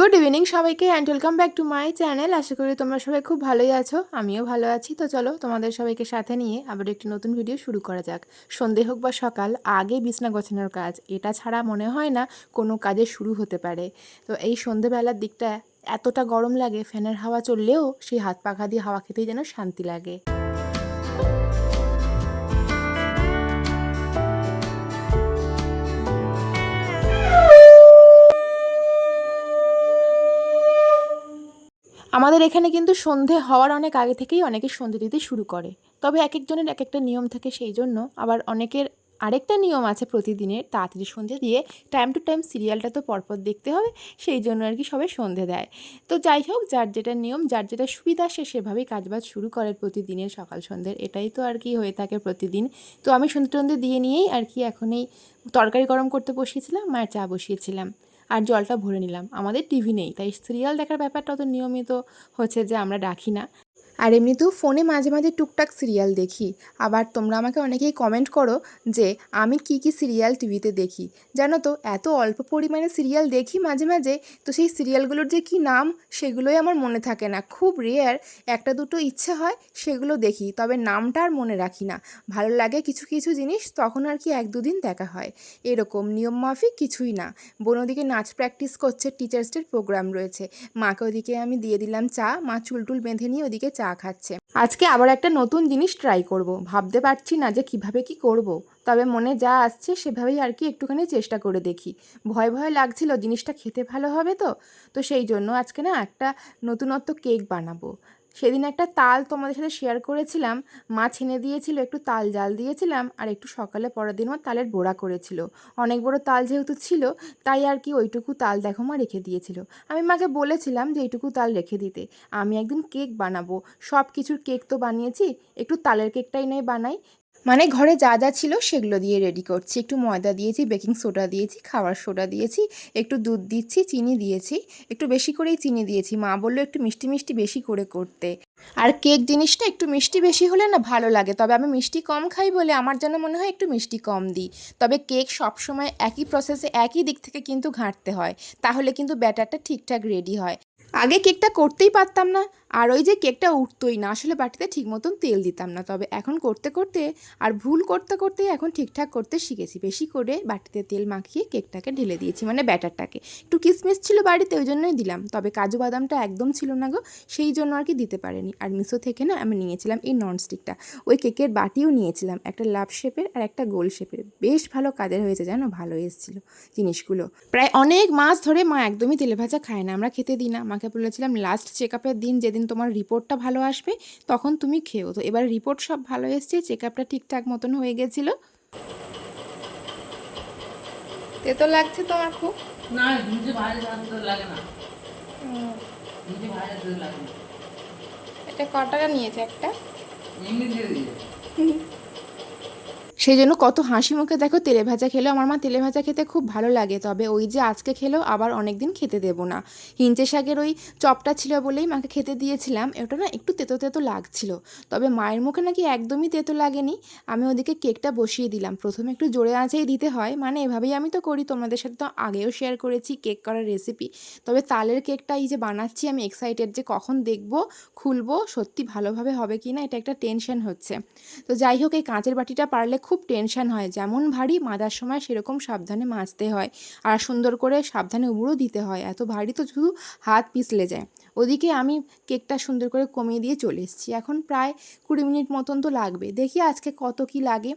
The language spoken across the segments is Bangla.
গুড ইভিনিং সবাইকে and welcome back to my channel. আশা করি তোমরা সবাই খুব ভালোই আছো, আমিও ভালো আছি। তো চলো তোমাদের সবাইকে সাথে নিয়ে আবার একটি নতুন ভিডিও শুরু করা যাক। সন্ধে হোক বা সকাল, আগে বিছনা গোছানোর কাজ, এটা ছাড়া মনে হয় না কোনো কাজের শুরু হতে পারে। তো এই সন্ধেবেলার দিকটা এতটা গরম লাগে, ফ্যানের হাওয়া চললেও সেই হাত পাখা দিয়ে হাওয়া খেতেই যেন শান্তি লাগে। আমাদের এখানে কিন্তু সন্ধে হওয়ার অনেক আগে থেকেই অনেকে সন্ধে দিতে শুরু করে। তবে এক একজনের এক একটা নিয়ম থাকে, সেই জন্য আবার অনেকের আরেকটা নিয়ম আছে প্রতিদিনের তাড়াতাড়ি সন্ধে দিয়ে টাইম টু টাইম সিরিয়ালটা তো পরপর দেখতে হবে, সেই জন্য আর কি সবাই সন্ধে দেয়। তো যাই হোক, যার যেটা নিয়ম, যার যেটা সুবিধা, সে সেভাবেই কাজবাজ শুরু করে প্রতিদিনের সকাল সন্ধ্যের, এটাই তো আর কি হয়ে থাকে প্রতিদিন। তো আমি সন্ধে টন্ধে দিয়ে নিয়েই আর কি এখন এই তরকারি গরম করতে বসিয়েছিলাম, মায়ের চা বসিয়েছিলাম আর জলটা ভরে নিলাম। আমাদের টিভি নেই, তাই সিরিয়াল দেখার ব্যাপারটা অত নিয়মিত হচ্ছে যে আমরা রাখি না। আর এমনিতেও ফোনে মাঝে মাঝে টুকটাক সিরিয়াল দেখি। আবার তোমরা আমাকে অনেকেই কমেন্ট করো যে আমি কি কি সিরিয়াল টিভিতে দেখি। জানো তো, এত অল্প পরিমাণে সিরিয়াল দেখি মাঝে মাঝে, তো সেই সিরিয়ালগুলোর যে কি নাম সেগুলোই আমার মনে থাকে না। খুব রেয়ার একটা দুটো ইচ্ছে হয় সেগুলো দেখি, তবে নামটা আর মনে রাখি না। ভালো লাগে কিছু কিছু জিনিস, তখন আর কি এক দুদিন দেখা হয়, এরকম নিয়ম মাফিক কিছুই না। বোন ওদিকে নাচ প্র্যাকটিস করছে, টিচার্স ডের প্রোগ্রাম রয়েছে, মাকে ওদিকে আমি দিয়ে দিলাম চা, মা চুলটুল বেঁধে নিয়ে ওদিকে চা খাচ্ছে। আজকে আবার একটা নতুন জিনিস ট্রাই করব, ভাবতে পারছি না যে কিভাবে কি করব, তবে মনে যা আসছে সেভাবেই আর কি একটুখানি চেষ্টা করে দেখি। ভয় ভয় লাগছিল জিনিসটা খেতে ভালো হবে তো, তো সেই জন্য আজকে না একটা নতুনত্ব কেক বানাবো। সেদিন একটা তাল তোমাদের সাথে শেয়ার করেছিলাম, মা ছেনে দিয়েছিল, একটু তাল জাল দিয়েছিলাম, আর একটু সকালে পরের দিন মা তালের বড়া করেছিল। অনেক বড় তাল যেহেতু ছিল, তাই আর কি ওইটুকু তাল দেখো মা রেখে দিয়েছিল। আমি মাকে বলেছিলাম যে এইটুকু তাল রেখে দিতে, আমি একদিন কেক বানাবো। সব কিছুর কেক তো বানিয়েছি, একটু তালের কেকটাই নয় বানাই। মানে ঘরে যা যা ছিল সেগুলো দিয়ে রেডি করছি। একটু ময়দা দিয়েছি, বেকিং সোডা দিয়েছি, খাবার সোডা দিয়েছি, একটু দুধ দিচ্ছি, চিনি দিয়েছি, একটু বেশি করেই চিনি দিয়েছি। মা বললো একটু মিষ্টি মিষ্টি বেশি করে করতে। আর কেক জিনিসটা একটু মিষ্টি বেশি হলে না ভালো লাগে, তবে আমি মিষ্টি কম খাই বলে আমার যেন মনে হয় একটু মিষ্টি কম দিই। তবে কেক সবসময় একই প্রসেসে একই দিক থেকে কিন্তু ঘাঁটতে হয়, তাহলে কিন্তু ব্যাটারটা ঠিকঠাক রেডি হয়। আগে কেকটা করতেই পারতাম না, আর ওই যে কেকটা উঠতোই না, আসলে বাটিতে ঠিক মতন তেল দিতাম না। তবে এখন করতে করতে আর ভুল করতে করতেই এখন ঠিকঠাক করতে শিখেছি। বেশি করে বাটিতে তেল মাখিয়ে কেকটাকে ঢেলে দিয়েছি, মানে ব্যাটারটাকে। একটু কিসমিস ছিল বাড়িতে, ওই জন্যই দিলাম, তবে কাজু বাদামটা একদম ছিল না গো, সেই জন্য আর কি দিতে পারিনি। আর মিশো থেকে না আমি নিয়েছিলাম এই ননস্টিকটা, ওই কেকের বাটিও নিয়েছিলাম, একটা লাভ শেপের আর একটা গোল শেপের। বেশ ভালো কাজের হয়েছে জানো, ভালো এসেছিলো জিনিসগুলো। প্রায় অনেক মাস ধরে মা একদমই তেলে ভাজা খায় না, আমরা খেতে দিই না। মাকে বলেছিলাম লাস্ট চেক আপের দিন, যেদিন তোমার রিপোর্টটা ভালো আসবে তখন তুমি খেও। তো এবার রিপোর্ট সব ভালো এসছে, চেক আপটা ঠিকঠাক মতন হয়ে গেছিলো। তেতো লাগছে তোমার খুব? না, নিজে ভাজা তো লাগে না। নিজে ভাজা তো লাগে না। এটা ক টাকা নিয়েছে একটা? এমনি দিয়ে দিয়ে সেই জন্য কত হাসি মুখে দেখো তেলে ভাজা খেলো। আমার মা তেলে ভাজা খেতে খুব ভালো লাগে, তবে ওই যে আজকে খেলো, আবার অনেক দিন খেতে দেবো না। হিঞ্চে শাকের ওই চপটা ছিল বলেই মাকে খেতে দিয়েছিলাম, ওটা না একটু তেতো তেতো লাগছিল, তবে মায়ের মুখে নাকি একদমই তেতো লাগেনি। আমি ওদিকে কেকটা বসিয়ে দিলাম, প্রথমে একটু জোরে আঁচেই দিতে হয়, মানে এভাবেই আমি তো করি, তোমাদের সাথে তো আগেও শেয়ার করেছি কেক করার রেসিপি। তবে তালের কেকটা এই যে বানাচ্ছি, আমি এক্সাইটেড যে কখন দেখবো, খুলবো, সত্যি ভালোভাবে হবে কি না, এটা একটা টেনশন হচ্ছে। তো যাই হোক, এই কাঁচের বাটিটা পারলে খুব টেনশন হয়, যেমন ভারী মাজার সময় সেরকম সাবধানে মাজতে হয়, আর সুন্দর করে সাবধানে উবুড়ও দিতে হয়, এত ভারী তো শুধু হাত পিছলে যায়। ওদিকে আমি কেকটা সুন্দর করে কমিয়ে দিয়ে চলে এসেছি, এখন প্রায় 20 মিনিট মতন তো লাগবে, দেখি আজকে কত কি লাগে।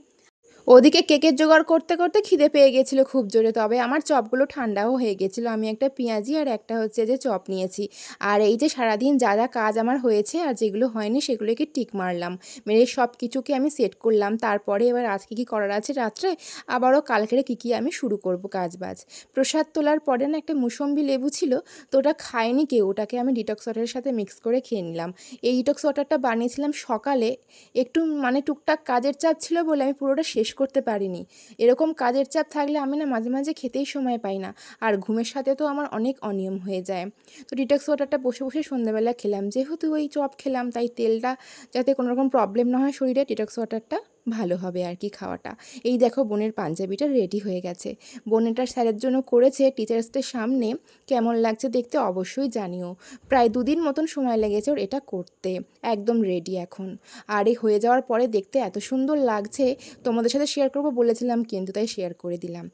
ওদিকে কেকের জোগাড় করতে করতে খিদে পেয়ে গেছিলো খুব জোরে, তবে আমার চপগুলো ঠান্ডাও হয়ে গেছিলো। আমি একটা পেঁয়াজি আর একটা হচ্ছে যে চপ নিয়েছি। আর এই যে সারাদিন যা যা কাজ আমার হয়েছে আর যেগুলো হয়নি সেগুলোকে টিক মারলাম, মেরে সব কিছুকে আমি সেট করলাম। তারপরে এবার আজকে কী করার আছে রাত্রে, আবারও কালকেরে কী কী আমি শুরু করব কাজ বাজ। প্রসাদ তোলার পরে না একটা মুসম্বি লেবু ছিল, তো ওটা খায়নি কেউ, ওটাকে আমি ডিটক্স ওয়াটারের সাথে মিক্স করে খেয়ে নিলাম। এই ডিটক্স ওয়াটারটা বানিয়েছিলাম সকালে, একটু মানে টুকটাক কাজের চাপ ছিল বলে আমি পুরোটা শেষ করতে পারিনি। এরকম কাজের চাপ থাকলে আমি না মাঝে মাঝে খেতেই সময় পাই না, আর ঘুমের সাথে তো আমার অনেক অনিয়ম হয়ে যায়। তো ডিটক্স ওয়াটারটা বসে বসে সন্ধ্যাবেলা খেলাম, যেহেতু ওই চপ খেলাম তাই তেলটা যাতে কোনো রকম প্রবলেম না হয় শরীরে, ডিটক্স ওয়াটারটা ভালো হবে আর কি খাওয়াটা। এই দেখো বোনের পাঞ্জাবিটা রেডি হয়ে গেছে। বোন এটা স্যারের জন্য করেছে টিচার্স ডের সামনে। কেমন লাগছে দেখতে অবশ্যই জানিও। প্রায় 2 দিন মতন সময় লেগেছে ওর এটা করতে। একদম রেডি এখন। আর এই হয়ে যাওয়ার পরে দেখতে এত সুন্দর লাগছে, তোমাদের সাথে শেয়ার করব বলেছিলাম কিন্তু তাই শেয়ার করে দিলাম।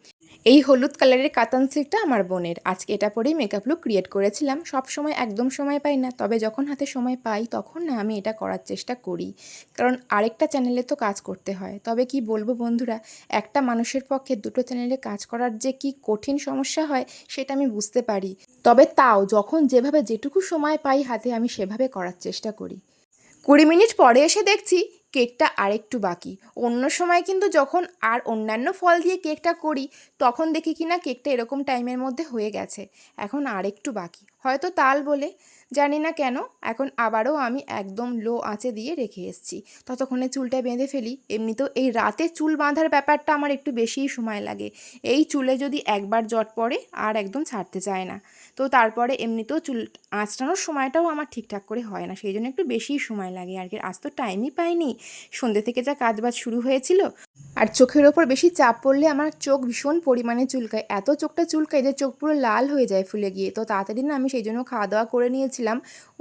এই হলুদ কালারের কাতান সিল্কটা আমার বোনের। আজকে এটা পরেই মেকআপ লুক ক্রিয়েট করেছিলাম। সব সময় একদম সময় পাই না, তবে যখন হাতে সময় পাই তখন না আমি এটা করার চেষ্টা করি, কারণ আরেকটা চ্যানেলে তো কাজ করতে হয়। তবে কি বলবো বন্ধুরা, একটা মানুষের পক্ষে দুটো চ্যানেলে কাজ করার যে কি কঠিন সমস্যা হয় সেটা আমি বুঝতে পারি। তবে তাও যখন যেভাবে যেটুকু সময় পাই হাতে আমি সেভাবে করার চেষ্টা করি। 20 মিনিট পরে এসে দেখছি কেকটা আরেকটু বাকি। অন্য সময় কিন্তু যখন আর অন্যান্য ফল দিয়ে কেকটা করি তখন দেখি কিনা কেকটা এরকম টাইমের মধ্যে হয়ে গেছে। এখন আরেকটু বাকি, হয়তো তাল বলে, জানি না কেন। এখন আবারও আমি একদম লো আঁচে দিয়ে রেখে এসেছি। ততক্ষণে চুলটা বেঁধে ফেলি। এমনিতেও এই রাতে চুল বাঁধার ব্যাপারটা আমার একটু বেশিই সময় লাগে। এই চুলে যদি একবার জট পড়ে আর একদম ছাড়তে চায় না। তো তারপরে এমনিতেও চুল আঁচড়ানোর সময়টাও আমার ঠিকঠাক করে হয় না, সেই জন্য একটু বেশিই সময় লাগে আর কি। আজ তো টাইমই পাইনি, সন্ধ্যে থেকে যা কাজবাজ শুরু হয়েছিল। আর চোখের ওপর বেশি চাপ পড়লে আমার চোখ ভীষণ পরিমাণে চুলকায়, এত চোখটা চুলকায় যে চোখ পুরো লাল হয়ে যায় ফুলে গিয়ে। তো তাড়াতাড়ি না আমি সেই জন্য খাওয়া দাওয়া করে নিয়েছিলাম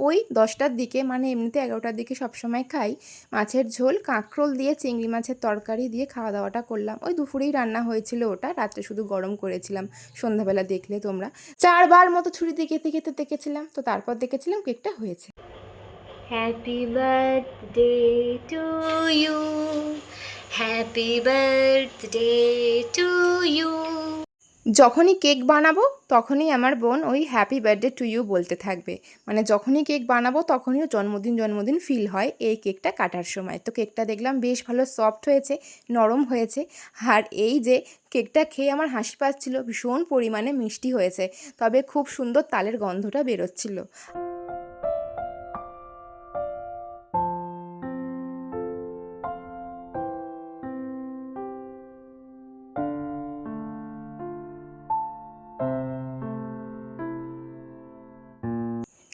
ওই 10টার দিকে, মানে এমনিতে 11টার দিকে সবসময় খাই। মাছের ঝোল, কাঁকরোল দিয়ে চিংড়ি মাছের তরকারি দিয়ে খাওয়া দাওয়াটা করলাম। ওই দুপুরেই রান্না হয়েছিল ওটা, রাত্রে শুধু গরম করেছিলাম। সন্ধ্যাবেলা দেখলে তোমরা 4বার মতো ছুরি দিয়ে কেটে কেটে দেখেছিলাম, তো তারপর দেখেছিলাম কেকটা হয়েছে। Happy birthday to you. Happy birthday to you. যখনই কেক বানাবো তখনই আমার বোন ওই হ্যাপি বার্থডে টু ইউ বলতে থাকবে। মানে যখনই কেক বানাবো তখনই ও জন্মদিন ফিল হয় এই কেকটা কাটার সময়। তো কেকটা দেখলাম বেশ ভালো সফট হয়েছে, নরম হয়েছে। আর এই যে কেকটা খেয়ে আমার হাসি পাচ্ছিল, ভীষণ পরিমাণে মিষ্টি হয়েছে, তবে খুব সুন্দর তালের গন্ধটা বেরোচ্ছিল।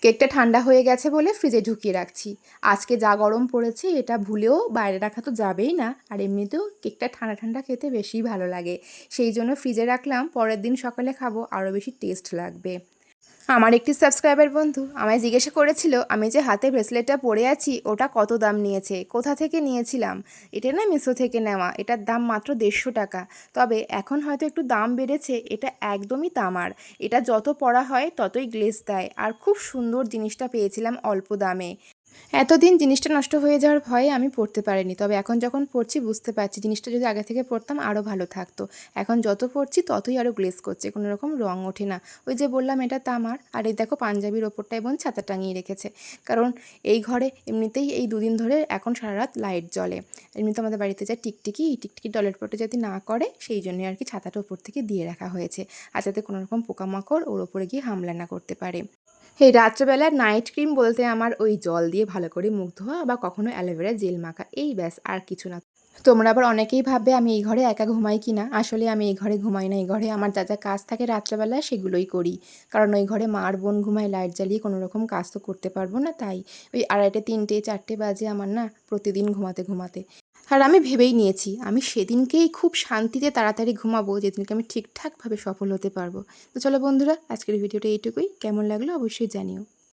কেকটা ঠান্ডা হয়ে গেছে বলে ফ্রিজে ঢুকিয়ে রাখছি। আজকে যা গরম পড়েছে এটা ভুলেও বাইরে রাখা তো যাবেই না, আর এমনিতেও কেকটা ঠান্ডা ঠান্ডা খেতে বেশিই ভালো লাগে। সেই জন্য ফ্রিজে রাখলাম, পরের দিন সকালে খাবো আরও বেশি টেস্ট লাগবে। আমার একটি সাবস্ক্রাইবার বন্ধু আমায় জিজ্ঞাসা করেছিল আমি যে হাতে ব্রেসলেটটা পরে আছি ওটা কত দাম নিয়েছে, কোথা থেকে নিয়েছিলাম। এটা না মিশো থেকে নেওয়া, এটার দাম মাত্র 150 টাকা। তবে এখন হয়তো একটু দাম বেড়েছে। এটা একদমই তামার, এটা যত পরা হয় ততই গ্লেজ দেয়, আর খুব সুন্দর জিনিসটা পেয়েছিলাম অল্প দামে। এতদিন জিনিসটা নষ্ট হয়ে যাওয়ার ভয়ে আমি পড়তে পারিনি, তবে এখন যখন পড়ছি বুঝতে পারছি জিনিসটা যদি আগে থেকে পড়তাম আরও ভালো থাকতো। এখন যত পড়ছি ততই আরও গ্লেজ করছে, কোনো রকম রং ওঠে না। ওই যে বললাম এটা তামার। আর এই দেখো পাঞ্জাবির ওপরটায় বোন ছাতা টাঙিয়ে রেখেছে, কারণ এই ঘরে এমনিতেই এই 2 দিন ধরে এখন সারা রাত লাইট জ্বলে। এমনিতে আমাদের বাড়িতে যা টিকটিকি টয়লেট পটে যদি না করে সেই জন্যই আর কি ছাতাটা ওপর থেকে দিয়ে রাখা হয়েছে, আর যাতে কোনো রকম পোকামাকড় ওর ওপরে গিয়ে হামলা না করতে পারে। এই রাত্রেবেলা নাইট ক্রিম বলতে আমার ওই জল দিয়ে ভালো করে মুখ ধোয়া বা কখনো অ্যালোভেরা জেল মাখা, এই ব্যাস, আর কিছু না। তোমরা আবার অনেকেই ভাববে আমি এই ঘরে একা ঘুমাই কি না। আসলে আমি এই ঘরে ঘুমাই না, এই ঘরে আমার যা যা কাজ থাকে রাত্রেবেলা সেগুলোই করি, কারণ ওই ঘরে মা আর বোন ঘুমায়, লাইট জ্বালিয়ে কোনো রকম কাজ তো করতে পারবো না। তাই ওই 2:30, 3টে, 4টে বাজে আমার না প্রতিদিন ঘুমাতে ঘুমাতে। আর আমি ভেবেই নিয়েছি আমি সেদিনকেই খুব শান্তিতে তাড়াতাড়ি ঘুমাবো যেদিনকে আমি ঠিকঠাকভাবে সফল হতে পারবো। তো চলো বন্ধুরা, আজকের ভিডিওটা এইটুকুই। কেমন লাগলো অবশ্যই জানিও।